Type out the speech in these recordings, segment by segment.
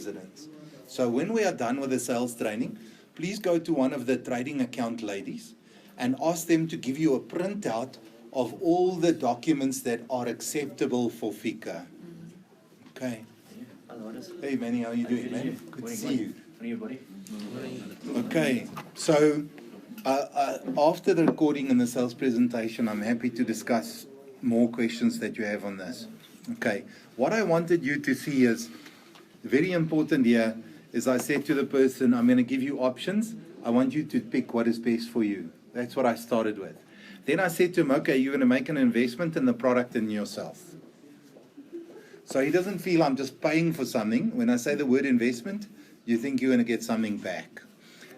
residents. So when we are done with the sales training, please go to one of the trading account ladies and ask them to give you a printout of all the documents that are acceptable for FICA. Okay. Hello, Hardus. Hey Manny, how are you doing, man? Good to see you. How are you, buddy? Okay, so after the recording and the sales presentation, I'm happy to discuss more questions that you have on this. Okay, what I wanted you to see is very important here is I said to the person, I'm going to give you options. I want you to pick what is best for you. That's what I started with. Then I said to him, okay, you're going to make an investment in the product and yourself. So he doesn't feel I'm just paying for something. When I say the word investment, you think you're going to get something back.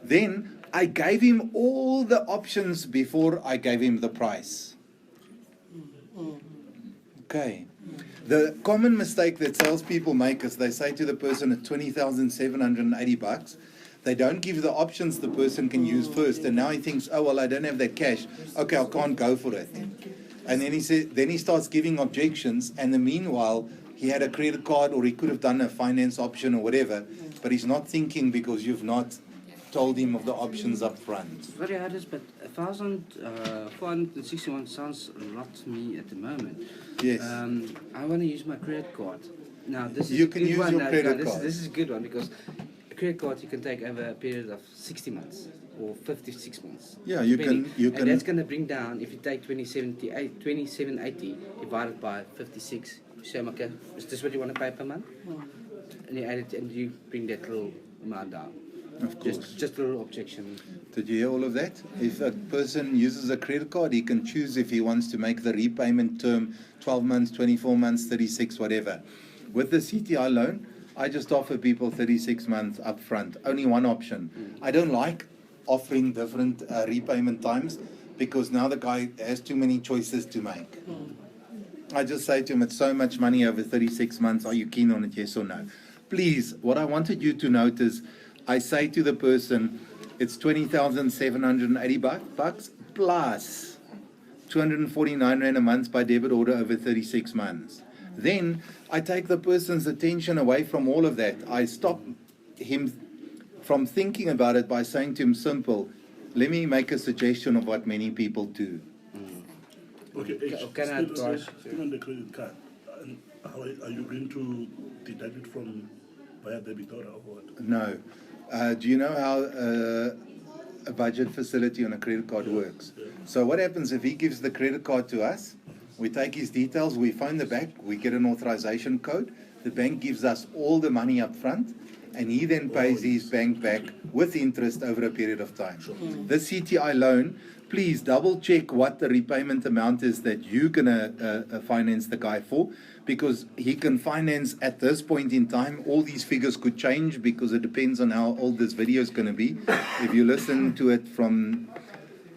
Then I gave him all the options before I gave him the price. Okay. The common mistake that salespeople make is they say to the person at $20,780, they don't give the options the person can use first, and now he thinks, oh well, I don't have that cash. Okay, I can't go for it. And then he starts giving objections, and in the meanwhile, he had a credit card or he could have done a finance option or whatever, but he's not thinking because you've not told him of the options up front. It's very hard, but 1,461 sounds a lot to me at the moment. Yes. I want to use my credit card. Now, this is You a can good use one. your credit card. This is a good one because a credit card you can take over a period of 60 months or 56 months. Yeah, you depending. can. And that's going to bring down, if you take 2780 divided by 56, you say, okay, is this what you want to pay per month? And you add it and you bring that little amount down. Of course. Just a little objection. Did you hear all of that? If a person uses a credit card, he can choose if he wants to make the repayment term 12 months, 24 months, 36, whatever. With the CTI loan, I just offer people 36 months up front. Only one option. I don't like offering different repayment times because now the guy has too many choices to make. I just say to him, it's so much money over 36 months. Are you keen on it, yes or no? Please, what I wanted you to note is I say to the person, it's 20,780 bucks plus 249 Rand a month by debit order over 36 months. Then I take the person's attention away from all of that. I stop him from thinking about it by saying to him simple, let me make a suggestion of what many people do. Okay, Can I still on the credit card, how are you going to deduct it from via debit or what? No. Do you know how a budget facility on a credit card works? So what happens if he gives the credit card to us, we take his details, we phone the bank, we get an authorization code, the bank gives us all the money up front, and he then pays his bank back with interest over a period of time. The CTI loan, please double check what the repayment amount is that you're going to finance the guy for, because he can finance at this point in time. All these figures could change because it depends on how old this video is going to be. If you listen to it from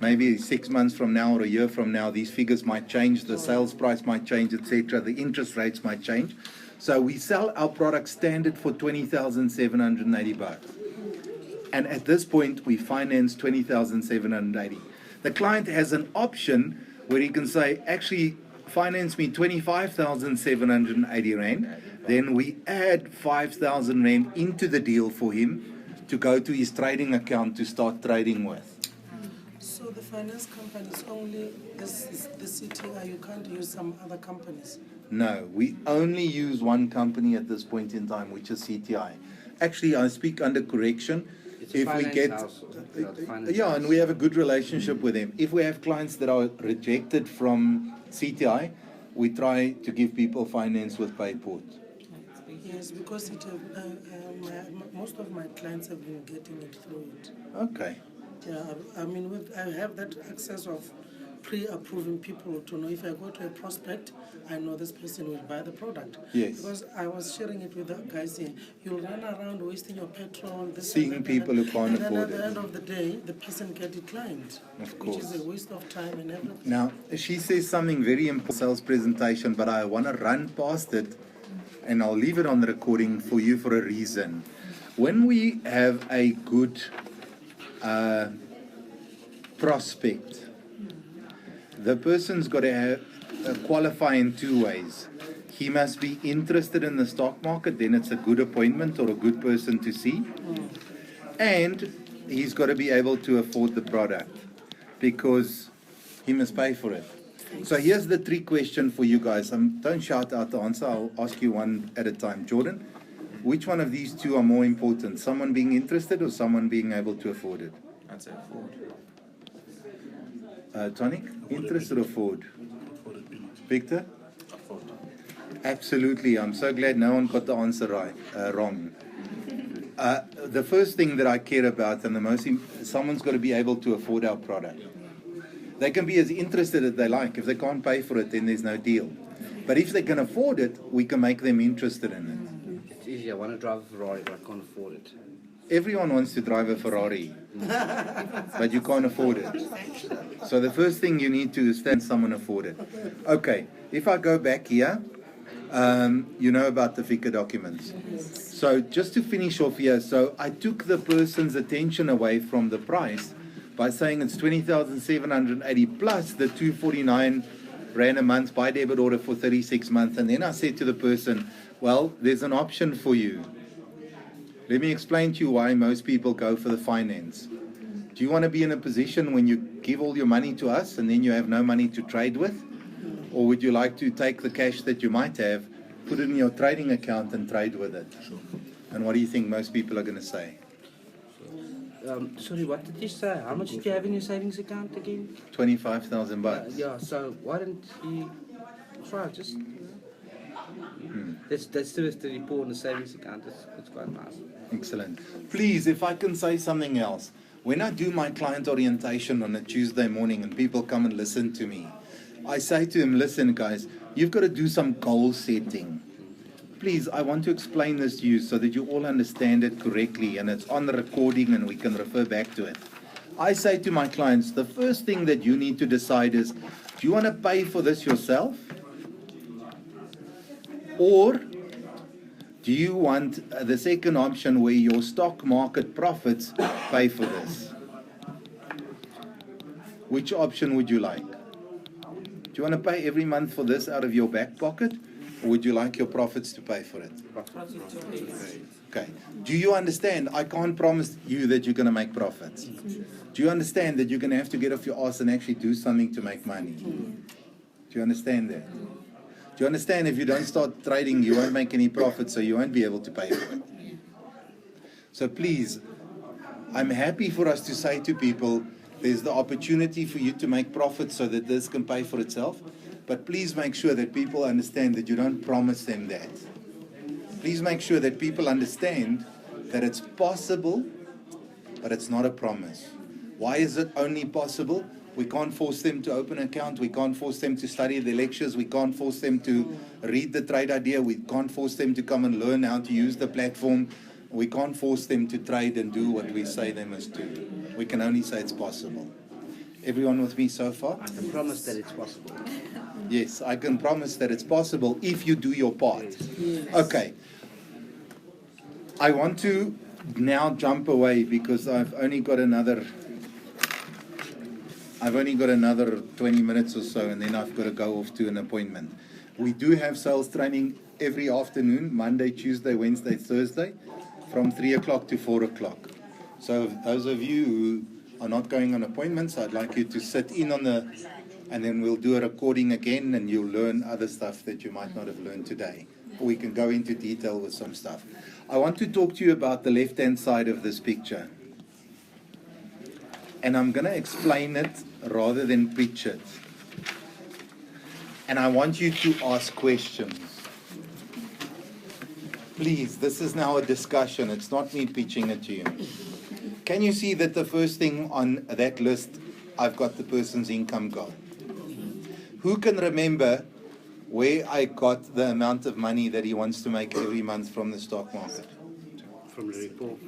maybe 6 months from now or a year from now, these figures might change, the sales price might change, etc. The interest rates might change. So we sell our product standard for 20,780 bucks. And at this point, we finance 20,780. The client has an option where he can say, actually, finance me 25,780 Rand. Then we add 5,000 Rand into the deal for him to go to his trading account to start trading with. So the finance company is only the CTI, you can't use some other companies? No, we only use one company at this point in time, which is CTI. Actually, I speak under correction. It's a finance house. Yeah, and we have a good relationship with them. If we have clients that are rejected from CTI, we try to give people finance with Payport. Yes, because most of my clients have been getting it through it. Okay. Yeah, I mean, I have that access of pre-approving people to know if I go to a prospect, I know this person will buy the product. Yes. Because I was sharing it with the guys saying, you'll run around wasting your petrol. Seeing people who can't afford it. And then at the it. end of the day, the person gets declined. Of course. Which is a waste of time and everything. Now, she says something very important sales presentation, but I want to run past it, and I'll leave it on the recording for you for a reason. When we have a good prospect, the person's got to qualify in two ways. He must be interested in the stock market, then it's a good appointment or a good person to see. And he's got to be able to afford the product because he must pay for it. So here's the trick question for you guys. Don't shout out the answer. I'll ask you one at a time. Jordan, which one of these two are more important? Someone being interested or someone being able to afford it? I'd say afford. Tonic, interested or afford? Affordability. Victor? Afford. Absolutely. I'm so glad no one got the answer wrong. The first thing that I care about and the most, someone's got to be able to afford our product. They can be as interested as they like. If they can't pay for it, then there's no deal. But if they can afford it, we can make them interested in it. It's easy. I want to drive a Ferrari, but I can't afford it. Everyone wants to drive a Ferrari, but you can't afford it. So the first thing you need to is that someone afford it. Okay, if I go back here, you know about the FICA documents. So just to finish off here, so I took the person's attention away from the price by saying it's 20,780 plus the 249 Rand a month by debit order for 36 months. And then I said to the person, well, there's an option for you. Let me explain to you why most people go for the finance. Do you want to be in a position when you give all your money to us and then you have no money to trade with? Or would you like to take the cash that you might have, put it in your trading account and trade with it? And what do you think most people are going to say? Sorry, what did you say? How much did you have in your savings account again? 25,000 bucks. Yeah, so why don't you try just... Let's do the report on the savings account. It's quite nice. Excellent. Please, if I can say something else. When I do my client orientation on a Tuesday morning and people come and listen to me, I say to them, listen guys, you've got to do some goal setting. Please, I want to explain this to you so that you all understand it correctly and it's on the recording and we can refer back to it. I say to my clients, the first thing that you need to decide is, do you want to pay for this yourself? Or do you want the second option where your stock market profits pay for this? Which option would you like? Do you want to pay every month for this out of your back pocket? Or would you like your profits to pay for it? Okay. Do you understand? I can't promise you that you're going to make profits. Do you understand that you're going to have to get off your ass and actually do something to make money? Do you understand that? Do you understand if you don't start trading, you won't make any profit, so you won't be able to pay for it? So please, I'm happy for us to say to people, there's the opportunity for you to make profit so that this can pay for itself. But please make sure that people understand that you don't promise them that. Please make sure that people understand that it's possible, but it's not a promise. Why is it only possible? We can't force them to open an account. We can't force them to study the lectures. We can't force them to read the trade idea. We can't force them to come and learn how to use the platform. We can't force them to trade and do what we say they must do. We can only say it's possible. Everyone with me so far? I can promise that it's possible. Yes, I can promise that it's possible if you do your part. Okay. I want to now jump away because I've only got another 20 minutes or so, and then I've got to go off to an appointment. We do have sales training every afternoon, Monday, Tuesday, Wednesday, Thursday, from 3 o'clock to 4 o'clock. So those of you who are not going on appointments, I'd like you to sit in on and then we'll do a recording again and you'll learn other stuff that you might not have learned today. Or we can go into detail with some stuff. I want to talk to you about the left-hand side of this picture. And I'm going to explain it rather than preach it. And I want you to ask questions. Please, this is now a discussion. It's not me pitching it to you. Can you see that the first thing on that list, I've got the person's income gone? Who can remember where I got the amount of money that he wants to make every month from the stock market? From the report.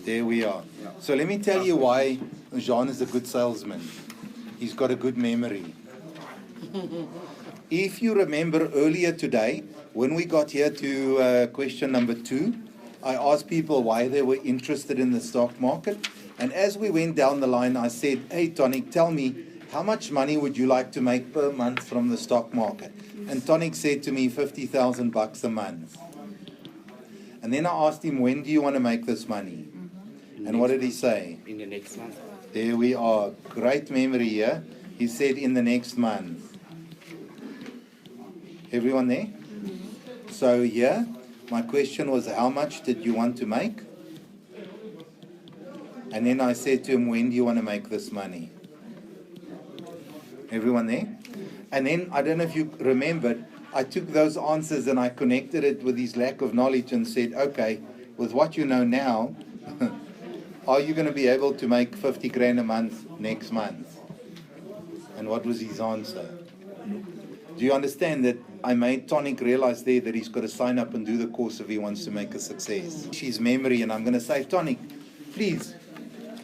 There we are. So let me tell you why Jean is a good salesman. He's got a good memory. If you remember earlier today, when we got here to question number 2, I asked people why they were interested in the stock market. And as we went down the line, I said, hey, Tonic, tell me, how much money would you like to make per month from the stock market? And Tonic said to me, 50,000 bucks a month. And then I asked him, when do you want to make this money? And what did he say? In the next month. There we are. Great memory here. He said in the next month. Everyone there? So here, my question was, how much did you want to make? And then I said to him, when do you want to make this money? Everyone there? And then, I don't know if you remembered, I took those answers and I connected it with his lack of knowledge and said, okay, with what you know now, are you going to be able to make 50 grand a month next month? And what was his answer? Do you understand that I made Tonic realize there that he's got to sign up and do the course if he wants to make a success? His memory, and I'm going to say, Tonic, please,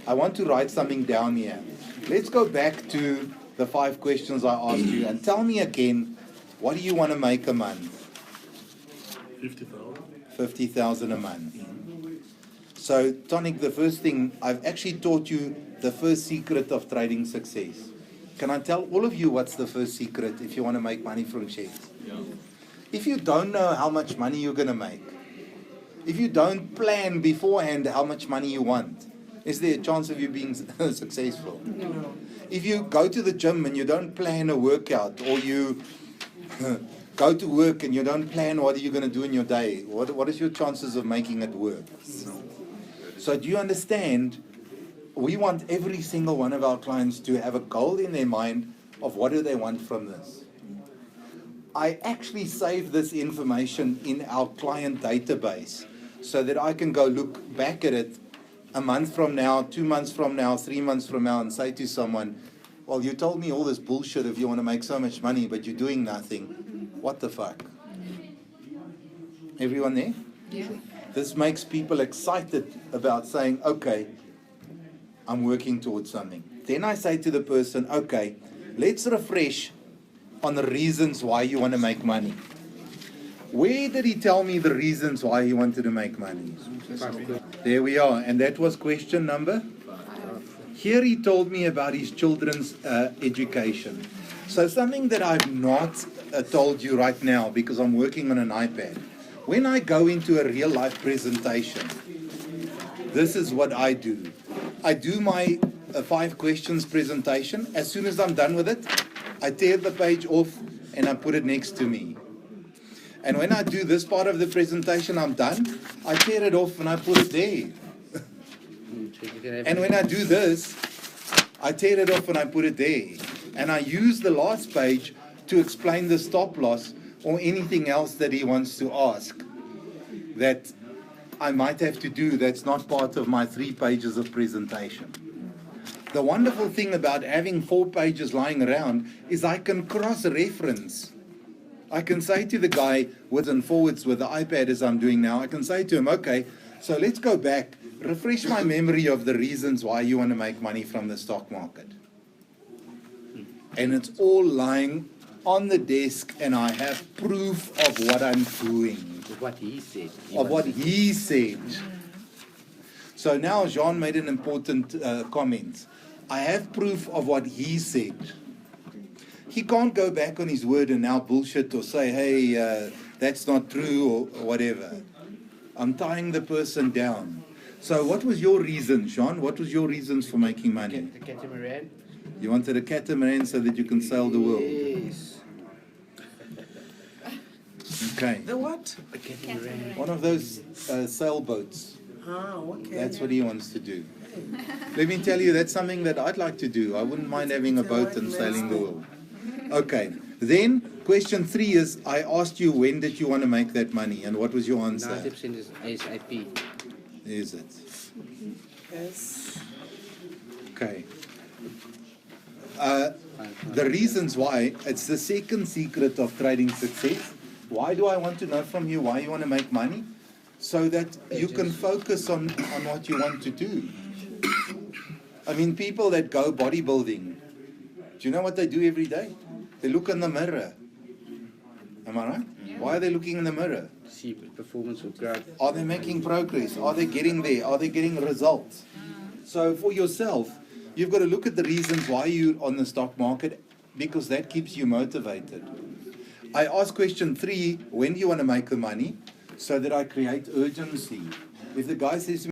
I want to write something down here. Let's go back to the 5 questions I asked you and tell me again, what do you want to make a month? 50,000. 50,000 a month. So, Tonic, the first thing, I've actually taught you the first secret of trading success. Can I tell all of you what's the first secret if you want to make money from shares? Yeah. If you don't know how much money you're going to make, if you don't plan beforehand how much money you want, is there a chance of you being successful? No. If you go to the gym and you don't plan a workout, or you go to work and you don't plan what are you going to do in your day, what is your chances of making it work? No. So do you understand? We want every single one of our clients to have a goal in their mind of what do they want from this. I actually save this information in our client database so that I can go look back at it a month from now, 2 months from now, 3 months from now, and say to someone, well, you told me all this bullshit if you want to make so much money, but you're doing nothing. What the fuck? Everyone there? Yeah. This makes people excited about saying, okay, I'm working towards something. Then I say to the person, okay, let's refresh on the reasons why you want to make money. Where did he tell me the reasons why he wanted to make money? There we are. And that was question number 5. Here he told me about his children's education. So something that I've not told you right now because I'm working on an iPad. When I go into a real life presentation, this is what I do. I do my 5 questions presentation. As soon as I'm done with it, I tear the page off and I put it next to me. And when I do this part of the presentation, I'm done. I tear it off and I put it there. And when I do this, I tear it off and I put it there. And I use the last page to explain the stop loss or anything else that he wants to ask that I might have to do that's not part of my 3 pages of presentation. The wonderful thing about having 4 pages lying around is I can cross-reference. I can say to the guy with and forwards with the iPad as I'm doing now, I can say to him, okay, so let's go back, refresh my memory of the reasons why you want to make money from the stock market. And it's all lying on the desk and I have proof of what I'm doing. Of what he said. Of what he said. So now Jean made an important comment. I have proof of what he said. He can't go back on his word and now bullshit or say, hey, that's not true or whatever. I'm tying the person down. So what was your reason, Sean? What was your reasons for making money? The catamaran. You wanted a catamaran so that you can sail the world. Yes. Okay. The what? The catamaran. One of those sailboats. Ah, okay. That's what he wants to do. Let me tell you, that's something that I'd like to do. I wouldn't mind having a boat and sailing the world. Okay. Then, question 3 is, I asked you, when did you want to make that money? And what was your answer? 90% is ASAP. Is it? Yes. Okay. The reasons why, it's the second secret of trading success. Why do I want to know from you why you want to make money? So that you can focus on what you want to do. I mean, people that go bodybuilding, do you know what they do every day? They look in the mirror. Am I right? Yeah. Why are they looking in the mirror? See performance or growth. Are they making progress? Are they getting there? Are they getting results? So for yourself, You've got to look at the reasons why you're on the stock market, because that keeps you motivated. I ask question 3, when do you want to make the money? So that I create urgency. If the guy says to me,